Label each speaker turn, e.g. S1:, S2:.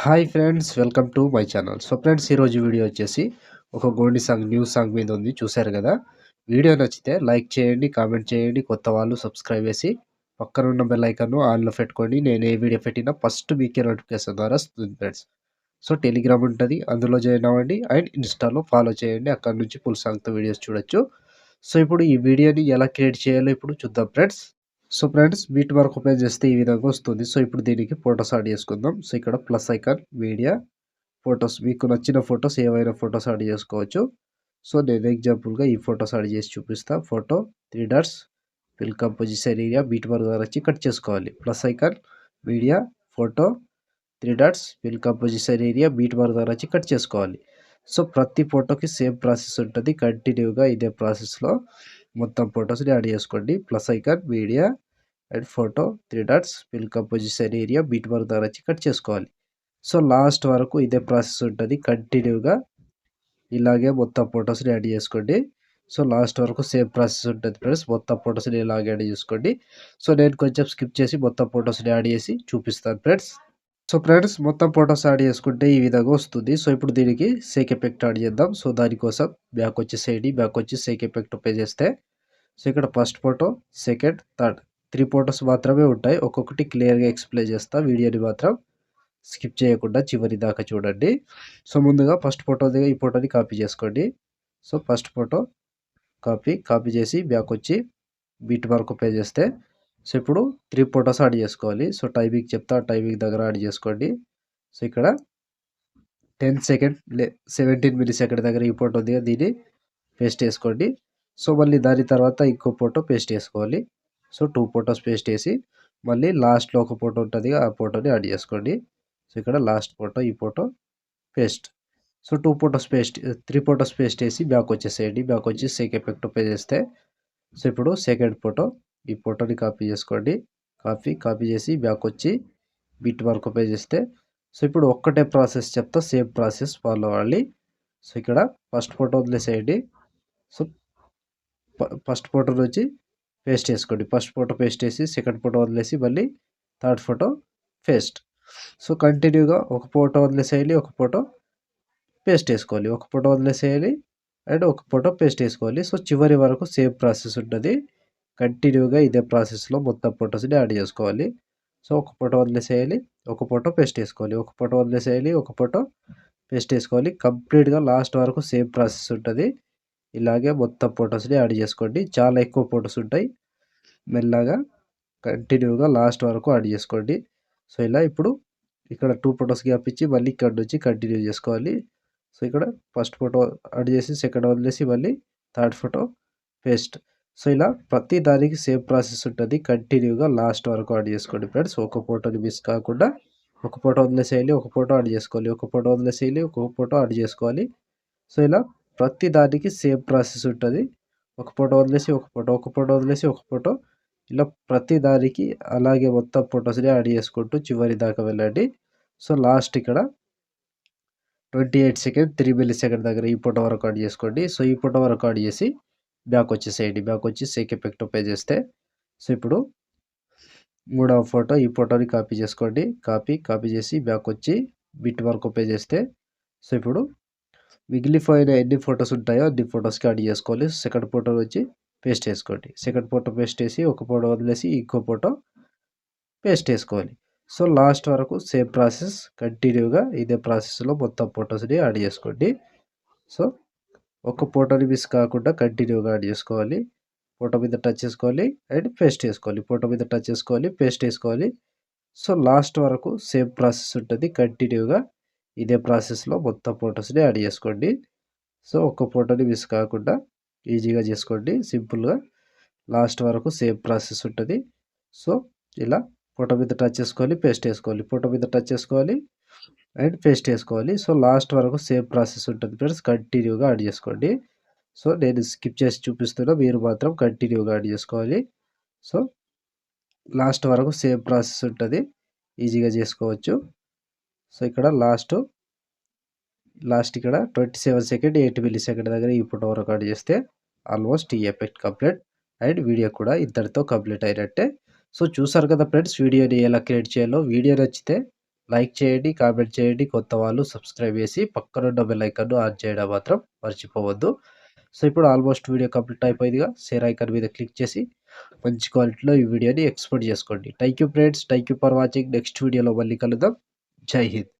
S1: Hi friends welcome to my channel. So friends ఈరోజు video వచ్చేసి ఒక గోండి సాంగ్ న్యూ సాంగ్ మీద ఉంది, చూశారు కదా. వీడియో నచ్చితే లైక్ చేయండి, కామెంట్ చేయండి, కొత్త వాళ్ళు సబ్స్క్రైబ్ చేసి పక్కన ఉన్న బెల్ ఐకాన్ ఆన్లో పెట్టుకోండి. నేను ఏ వీడియో పెట్టినా ఫస్ట్ మీకే నోటిఫికేషన్ ద్వారా వస్తుంది ఫ్రెండ్స్. సో టెలిగ్రామ్ ఉంటుంది, అందులో జాయిన్ అవ్వండి. అండ్ ఇన్స్టాలో ఫాలో చేయండి, అక్కడ నుంచి ఫుల్ సాంగ్తో వీడియోస్ చూడొచ్చు. సో ఇప్పుడు ఈ వీడియోని ఎలా క్రియేట్ చేయాలో ఇప్పుడు చూద్దాం friends. So friends beat mark open చేస్తే ఈ విధంగా వస్తుంది. సో ఇప్పుడు దీనికి ఫొటోస్ యాడ్ చేసుకుందాం. సో ఇక్కడ ప్లస్ ఐకాన్, మీడియా, ఫొటోస్, మీకు నచ్చిన ఫొటోస్ ఏవైనా ఫొటోస్ యాడ్ చేసుకోవచ్చు. సో నేను ఎగ్జాంపుల్గా ఈ ఫొటోస్ యాడ్ చేసి చూపిస్తా. Photo 3 dots, fill composition area, beat mark ద్వారా వచ్చి కట్ చేసుకోవాలి. Plus icon, media, photo, 3 dots, fill composition area, beat mark ద్వారా వచ్చి కట్ చేసుకోవాలి. సో ప్రతి ఫోటోకి సేమ్ ప్రాసెస్ ఉంటుంది. కంటిన్యూగా ఇదే ప్రాసెస్లో మొత్తం ఫొటోస్ని యాడ్ చేసుకోండి. Plus icon, media and photo, 3 dots, fill composition area, beat mark ద్వారా వచ్చి కట్ చేసుకోవాలి. సో లాస్ట్ వరకు ఇదే ప్రాసెస్ ఉంటుంది. కంటిన్యూగా ఇలాగే మొత్తం ఫొటోస్ని యాడ్ చేసుకోండి. సో లాస్ట్ వరకు సేమ్ ప్రాసెస్ ఉంటుంది ఫ్రెండ్స్. మొత్తం ఫొటోస్ని ఇలాగే యాడ్ చేసుకోండి. సో నేను కొంచెం స్కిప్ చేసి మొత్తం ఫొటోస్ని యాడ్ చేసి చూపిస్తాను ఫ్రెండ్స్. సో ఫ్రెండ్స్ మొత్తం ఫొటోస్ యాడ్ చేసుకుంటే ఈ విధంగా వస్తుంది. సో ఇప్పుడు దీనికి సేక్ ఎఫెక్ట్ యాడ్ చేద్దాం. సో దానికోసం బ్యాక్ వచ్చేసేయండి. బ్యాక్ వచ్చి సేక్ ఎఫెక్ట్ ఓపెన్ చేస్తే సో ఇక్కడ first photo, second, third 3 photos మాత్రమే ఉంటాయి. ఒక్కొక్కటి క్లియర్గా ఎక్స్ప్లెయిన్ చేస్తా. వీడియోని మాత్రం స్కిప్ చేయకుండా చివరి దాకా చూడండి. సో ముందుగా ఫస్ట్ ఫోటో ఈ ఫోటోని కాపీ చేసుకోండి. సో ఫస్ట్ ఫోటో కాపీ చేసి బ్యాక్ వచ్చి బీట్ మార్క్ ఓపెన్ చేస్తే సో ఇప్పుడు 3 ఫోటోస్ యాడ్ చేసుకోవాలి. సో టైమింగ్ చెప్తా, టైమింగ్ దగ్గర యాడ్ చేసుకోండి. సో ఇక్కడ 10 సెకండ్ 17 మిల్లీ సెకండ్ దగ్గర ఈ ఫోటో ఉంది, దీన్ని పేస్ట్ చేసుకోండి. సో మళ్ళీ దాని తర్వాత ఇంకో ఫోటో పేస్ట్ చేసుకోవాలి. సో 2 ఫోటోస్ పేస్ట్ చేసి మళ్ళీ లాస్ట్లో ఒక ఫోటో ఉంటుంది, ఆ ఫోటోని యాడ్ చేసుకోండి. సో ఇక్కడ లాస్ట్ ఫోటో, ఈ photo paste. So 2 photos paste 3 photos paste చేసి బ్యాక్ వచ్చేసేయండి. బ్యాక్ వచ్చి సేక్ ఎఫెక్ట్ ఓపెన్ చేస్తే సో ఇప్పుడు సెకండ్ ఫోటో, ఈ ఫోటోని కాపీ చేసుకోండి. కాపీ చేసి బ్యాక్ వచ్చి బిట్ మార్క్ ఓపెన్ చేస్తే సో ఇప్పుడు ఒక్కటే ప్రాసెస్ చెప్తా, సేమ్ ప్రాసెస్ ఫాలో అవ్వాలి. సో ఇక్కడ ఫస్ట్ ఫోటో వదిలేసేయండి. సో ఫస్ట్ ఫోటో నుంచి పేస్ట్ చేసుకోండి. ఫస్ట్ ఫోటో పేస్ట్ చేసి సెకండ్ ఫోటో వదిలేసి మళ్ళీ థర్డ్ ఫోటో పేస్ట్. సో కంటిన్యూగా ఒక ఫోటో వదిలేసేయాలి, ఒక ఫోటో పేస్ట్ చేసుకోవాలి, ఒక ఫోటో వదిలేసేయాలి అండ్ ఒక ఫోటో పేస్ట్ చేసుకోవాలి. సో చివరి వరకు సేమ్ ప్రాసెస్ ఉంటుంది. కంటిన్యూగా ఇదే ప్రాసెస్లో మొత్తం ఫొటోస్ని యాడ్ చేసుకోవాలి. సో ఒక ఫోటో వదిలేసేయాలి, ఒక ఫోటో పేస్ట్ చేసుకోవాలి, ఒక ఫోటో వదిలేసేయాలి, ఒక ఫోటో పేస్ట్ చేసుకోవాలి. కంప్లీట్గా లాస్ట్ వరకు సేమ్ ప్రాసెస్ ఉంటుంది. ఇలాగే మొత్తం ఫొటోస్ని యాడ్ చేసుకోండి. చాలా ఎక్కువ ఫొటోస్ ఉంటాయి. మెల్లగా కంటిన్యూగా లాస్ట్ వరకు యాడ్ చేసుకోండి. సో ఇలా ఇప్పుడు ఇక్కడ 2 ఫొటోస్ గ్యాప్ ఇచ్చి మళ్ళీ ఇక్కడ నుంచి కంటిన్యూ చేసుకోవాలి. సో ఇక్కడ ఫస్ట్ ఫోటో యాడ్ చేసి సెకండ్ వదిలేసి మళ్ళీ థర్డ్ ఫోటో పేస్ట్. సో ఇలా ప్రతి దానికి సేమ్ ప్రాసెస్ ఉంటుంది. కంటిన్యూగా లాస్ట్ వరకు యాడ్ చేసుకోండి ఫ్రెండ్స్. ఒక ఫోటోని మిస్ కాకుండా ఒక ఫోటో వదిలేసేయాలి, ఒక ఫోటో యాడ్ చేసుకోవాలి, ఒక ఫోటో వదిలేసేయాలి, ఒక ఫోటో యాడ్ చేసుకోవాలి. సో ఇలా ప్రతి దానికి సేమ్ ప్రాసెస్ ఉంటుంది. ఒక ఫోటో వదిలేసి ఒక ఫోటో, ఒక ఫోటో వదిలేసి ఒక ఫోటో, ఇలా ప్రతి దానికి అలాగే మొత్తం ఫొటోస్ని యాడ్ చేసుకుంటూ చివరి దాకా వెళ్ళండి. సో లాస్ట్ ఇక్కడ 28 సెకండ్ 3 మిల్లీ సెకండ్ దగ్గర ఈ ఫోటో వరకు యాడ్ చేసుకోండి. సో ఈ ఫోటో వరకు యాడ్ చేసి బ్యాక్ వచ్చేసేయండి. బ్యాక్ వచ్చి సేక్ ఎఫెక్ట్ ఓపెన్ చేస్తే సో ఇప్పుడు మూడవ ఫోటో, ఈ ఫోటోని కాపీ చేసుకోండి. కాపీ చేసి బ్యాక్ వచ్చి బిట్ మార్క్ ఓపెన్ చేస్తే సో ఇప్పుడు మిగిలిపోయిన ఎన్ని ఫొటోస్ ఉంటాయో అన్ని ఫొటోస్కి యాడ్ చేసుకోవాలి. సెకండ్ ఫోటో వచ్చి పేస్ట్ చేసుకోండి. సెకండ్ ఫోటో పేస్ట్ చేసి ఒక ఫోటో వదిలేసి ఇంకో ఫోటో పేస్ట్ చేసుకోవాలి. సో లాస్ట్ వరకు సేమ్ ప్రాసెస్. కంటిన్యూగా ఇదే ప్రాసెస్లో మొత్తం ఫొటోస్ని యాడ్ చేసుకోండి. సో ఒక ఫోటోని మిస్ కాకుండా కంటిన్యూగా యాడ్ చేసుకోవాలి. ఫోటో మీద టచ్ చేసుకోవాలి అండ్ పేస్ట్ చేసుకోవాలి, ఫోటో మీద టచ్ చేసుకోవాలి, పేస్ట్ చేసుకోవాలి. సో లాస్ట్ వరకు సేమ్ ప్రాసెస్ ఉంటుంది. కంటిన్యూగా ఇదే ప్రాసెస్లో మొత్తం ఫొటోస్ని యాడ్ చేసుకోండి. సో ఒక ఫోటోని మిస్ కాకుండా ఈజీగా చేసుకోండి, సింపుల్గా. లాస్ట్ వరకు సేమ్ ప్రాసెస్ ఉంటుంది. సో ఇలా ఫోటో మీద టచ్ చేసుకోవాలి, పేస్ట్ చేసుకోవాలి, ఫోటో మీద టచ్ చేసుకోవాలి అండ్ పేస్ట్ చేసుకోవాలి. సో లాస్ట్ వరకు సేమ్ ప్రాసెస్ ఉంటుంది ఫ్రెండ్స్. కంటిన్యూగా యాడ్ చేసుకోండి. సో నేను స్కిప్ చేసి చూపిస్తున్నా, మీరు మాత్రం కంటిన్యూగా యాడ్ చేసుకోవాలి. సో లాస్ట్ వరకు సేమ్ ప్రాసెస్ ఉంటుంది, ఈజీగా చేసుకోవచ్చు. సో ఇక్కడ లాస్ట్ ఇక్కడ 27 సెకండ్ 8 మిల్లీ సెకండ్ దగ్గర ఈ ఫోటో వరకు యాడ్ చేస్తే ఆల్మోస్ట్ ఈ ఎఫెక్ట్ కంప్లీట్ అండ్ వీడియో కూడా ఇంతటితో కంప్లీట్ అయినట్టే. సో చూసారు కదా ఫ్రెండ్స్, వీడియోని ఎలా క్రియేట్ చేయాలో. వీడియో నచ్చితే లైక్ చేయండి, కామెంట్ చేయండి. కొత్త వాళ్ళు సబ్స్క్రైబ్ చేసి పక్కనున్న బెల్ ఐకాన్‌ను ఆన్ చేయడం మాత్రం మర్చిపోవద్దు. సో, ఇప్పుడు ఆల్మోస్ట్ వీడియో కంప్లీట్ అయిపోయిందిగా. షేర్ ఐకాన్ మీద క్లిక్ చేసి మంచి క్వాలిటీలో ఈ వీడియోని ఎక్స్‌పోర్ట్ చేసుకోండి. Thank you friends. Thank you for watching. Next వీడియోలో మళ్ళీ కలుద్దాం. జై హింద్.